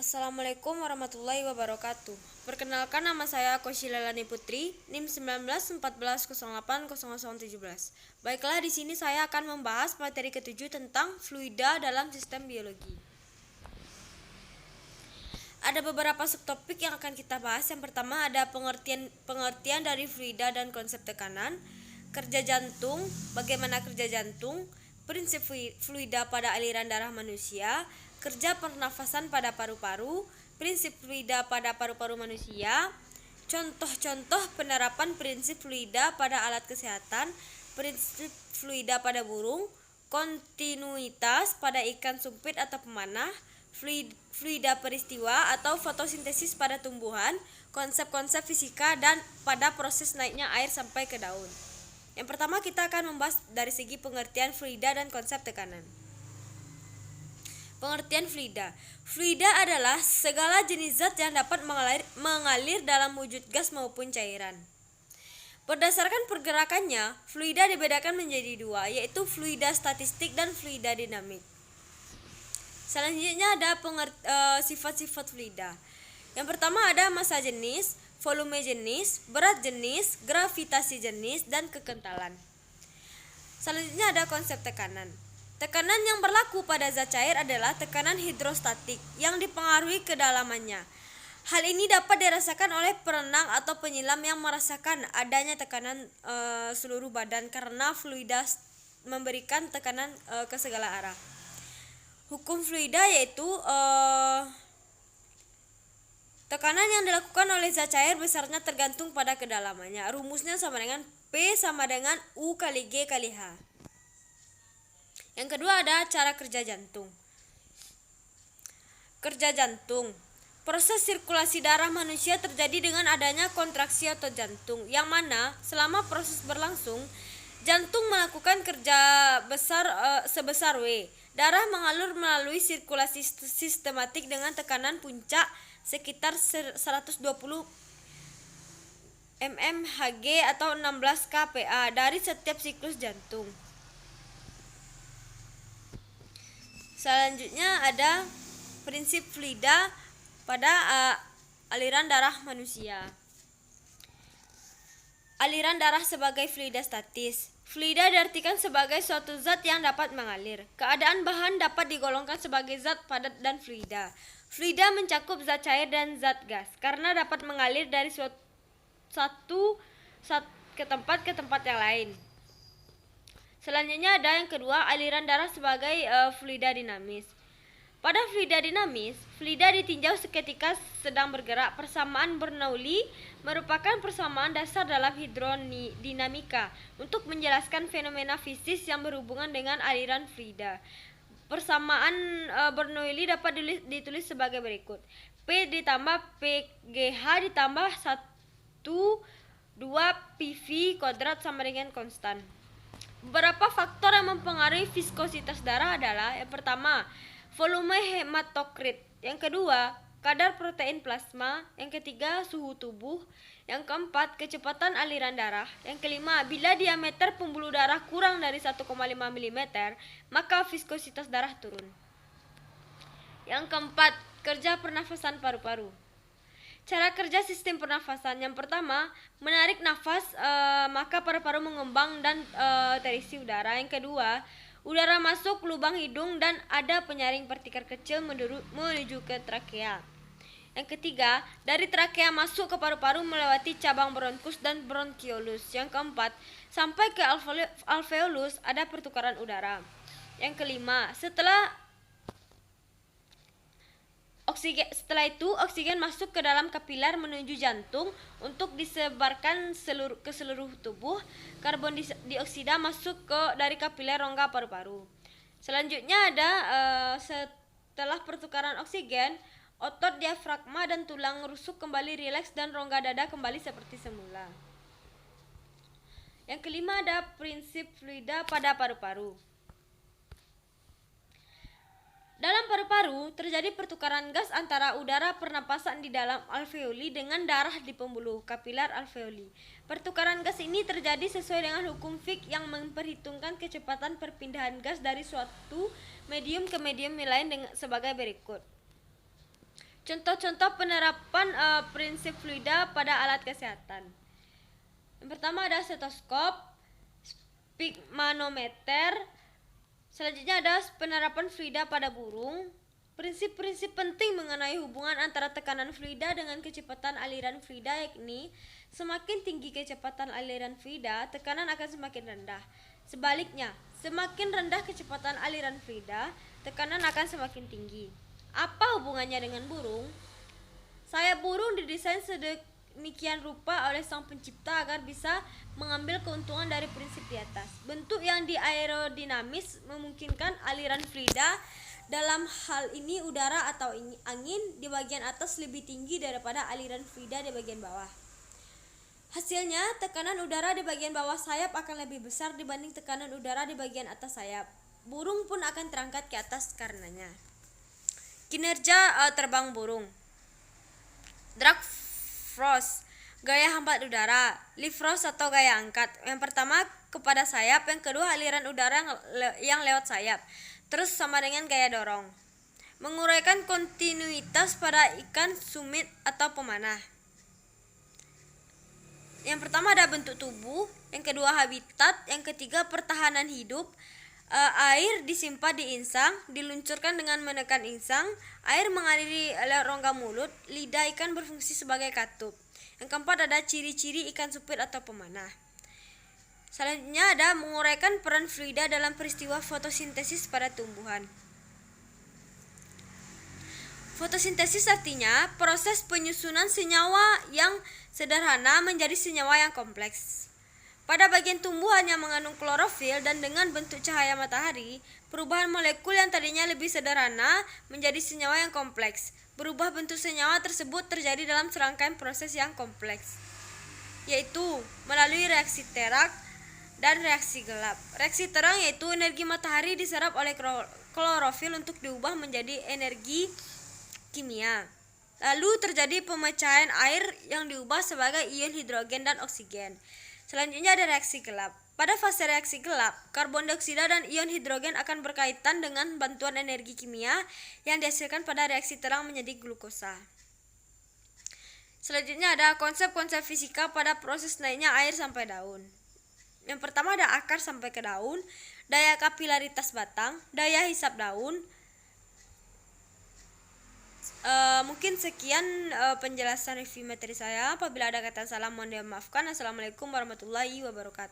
Assalamualaikum warahmatullahi wabarakatuh. Perkenalkan, nama saya Koshila Lani Putri, NIM 1914080017. Baiklah, di sini saya akan membahas materi ketujuh tentang fluida dalam sistem biologi. Ada beberapa subtopik yang akan kita bahas. Yang pertama ada pengertian dari fluida dan konsep tekanan, kerja jantung, bagaimana kerja jantung, prinsip fluida pada aliran darah manusia, kerja pernafasan pada paru-paru, prinsip fluida pada paru-paru manusia, contoh-contoh penerapan prinsip fluida pada alat kesehatan, prinsip fluida pada burung, kontinuitas pada ikan sumpit atau pemanah, fluida peristiwa atau fotosintesis pada tumbuhan, konsep-konsep fisika dan pada proses naiknya air sampai ke daun. Yang pertama kita akan membahas dari segi pengertian fluida dan konsep tekanan. Pengertian fluida. Fluida adalah segala jenis zat yang dapat mengalir dalam wujud gas maupun cairan. Berdasarkan pergerakannya, fluida dibedakan menjadi dua, yaitu fluida statistik dan fluida dinamik. Selanjutnya ada sifat-sifat fluida. Yang pertama ada massa jenis, volume jenis, berat jenis, gravitasi jenis, dan kekentalan. Selanjutnya ada konsep tekanan. Tekanan yang berlaku pada zat cair adalah tekanan hidrostatik yang dipengaruhi kedalamannya. Hal ini dapat dirasakan oleh perenang atau penyelam yang merasakan adanya tekanan seluruh badan karena fluida memberikan tekanan ke segala arah. Hukum fluida yaitu tekanan yang dilakukan oleh zat cair besarnya tergantung pada kedalamannya. Rumusnya sama dengan P sama dengan U kali G kali H. Yang kedua ada cara kerja jantung. Kerja jantung. Proses sirkulasi darah manusia terjadi dengan adanya kontraksi otot jantung, yang mana selama proses berlangsung, jantung melakukan kerja besar sebesar W. Darah mengalir melalui sirkulasi sistematik dengan tekanan puncak sekitar 120 mmHg atau 16 kPa dari setiap siklus jantung. Selanjutnya ada prinsip fluida pada aliran darah manusia. Aliran darah sebagai fluida statis. Fluida diartikan sebagai suatu zat yang dapat mengalir. Keadaan bahan dapat digolongkan sebagai zat padat dan fluida. Fluida mencakup zat cair dan zat gas karena dapat mengalir dari satu ke tempat yang lain. Selanjutnya ada yang kedua, aliran darah sebagai fluida dinamis. Pada fluida dinamis, fluida ditinjau seketika sedang bergerak. Persamaan Bernoulli merupakan persamaan dasar dalam hidrodinamika untuk menjelaskan fenomena fisis yang berhubungan dengan aliran fluida. Persamaan Bernoulli dapat ditulis sebagai berikut: P ditambah PGH ditambah 2 PV kuadrat sama dengan konstan. Beberapa faktor yang mempengaruhi viskositas darah adalah: yang pertama, volume hematokrit, yang kedua, kadar protein plasma, yang ketiga, suhu tubuh, yang keempat, kecepatan aliran darah, yang kelima, bila diameter pembuluh darah kurang dari 1,5 mm, maka viskositas darah turun. Yang keempat, kerja pernafasan paru-paru. Cara kerja sistem pernafasan: yang pertama, menarik nafas, maka paru-paru mengembang dan terisi udara. Yang kedua, udara masuk lubang hidung dan ada penyaring partikel kecil menuju ke trakea. Yang ketiga, dari trakea masuk ke paru-paru melewati cabang bronkus dan bronkiolus. Yang keempat, sampai ke alveolus ada pertukaran udara. Yang kelima, setelah itu oksigen masuk ke dalam kapiler menuju jantung untuk disebarkan ke seluruh tubuh. Karbon dioksida masuk dari kapiler rongga paru-paru. Selanjutnya ada setelah pertukaran oksigen, otot diafragma dan tulang rusuk kembali rileks dan rongga dada kembali seperti semula. Yang kelima ada prinsip fluida pada paru-paru. Dalam paru-paru terjadi pertukaran gas antara udara pernapasan di dalam alveoli dengan darah di pembuluh kapiler alveoli. Pertukaran gas ini terjadi sesuai dengan hukum Fick yang memperhitungkan kecepatan perpindahan gas dari suatu medium ke medium lain sebagai berikut. Contoh-contoh penerapan prinsip fluida pada alat kesehatan. Yang pertama ada stetoskop, sphygmanometer. Selanjutnya ada penerapan fluida pada burung. Prinsip-prinsip penting mengenai hubungan antara tekanan fluida dengan kecepatan aliran fluida, yakni semakin tinggi kecepatan aliran fluida, tekanan akan semakin rendah. Sebaliknya, semakin rendah kecepatan aliran fluida, tekanan akan semakin tinggi. Apa hubungannya dengan burung? Sayap burung didesain sedemikian rupa oleh sang pencipta agar bisa mengambil keuntungan dari prinsip di atas. Bentuk yang diaerodinamis memungkinkan aliran fluida, dalam hal ini udara atau angin, di bagian atas lebih tinggi daripada aliran fluida di bagian bawah. Hasilnya, tekanan udara di bagian bawah sayap akan lebih besar dibanding tekanan udara di bagian atas sayap. Burung pun akan terangkat ke atas karenanya. Kinerja terbang burung. Drag thrust, gaya hambat udara. Lift thrust atau gaya angkat. Yang pertama kepada sayap, yang kedua aliran udara yang lewat sayap. Terus sama dengan gaya dorong. Menguraikan kontinuitas pada ikan sumit atau pemanah. Yang pertama ada bentuk tubuh, yang kedua habitat, yang ketiga pertahanan hidup. Air disimpan di insang, diluncurkan dengan menekan insang. Air mengaliri lewat rongga mulut. Lidah ikan berfungsi sebagai katup. Yang keempat ada ciri-ciri ikan supit atau pemanah. Selanjutnya ada menguraikan peran fluida dalam peristiwa fotosintesis pada tumbuhan. Fotosintesis artinya proses penyusunan senyawa yang sederhana menjadi senyawa yang kompleks. Pada bagian tumbuhan yang mengandung klorofil dan dengan bentuk cahaya matahari, perubahan molekul yang tadinya lebih sederhana menjadi senyawa yang kompleks. Berubah bentuk senyawa tersebut terjadi dalam serangkaian proses yang kompleks, yaitu melalui reaksi terang dan reaksi gelap. Reaksi terang yaitu energi matahari diserap oleh klorofil untuk diubah menjadi energi kimia. Lalu terjadi pemecahan air yang diubah sebagai ion hidrogen dan oksigen. Selanjutnya ada reaksi gelap. Pada fase reaksi gelap, karbon dioksida dan ion hidrogen akan berkaitan dengan bantuan energi kimia yang dihasilkan pada reaksi terang menjadi glukosa. Selanjutnya ada konsep-konsep fisika pada proses naiknya air sampai daun. Yang pertama ada akar sampai ke daun, daya kapilaritas batang, daya hisap daun. Mungkin sekian penjelasan review materi saya. Apabila ada kata salah mohon dimaafkan. Assalamualaikum warahmatullahi wabarakatuh.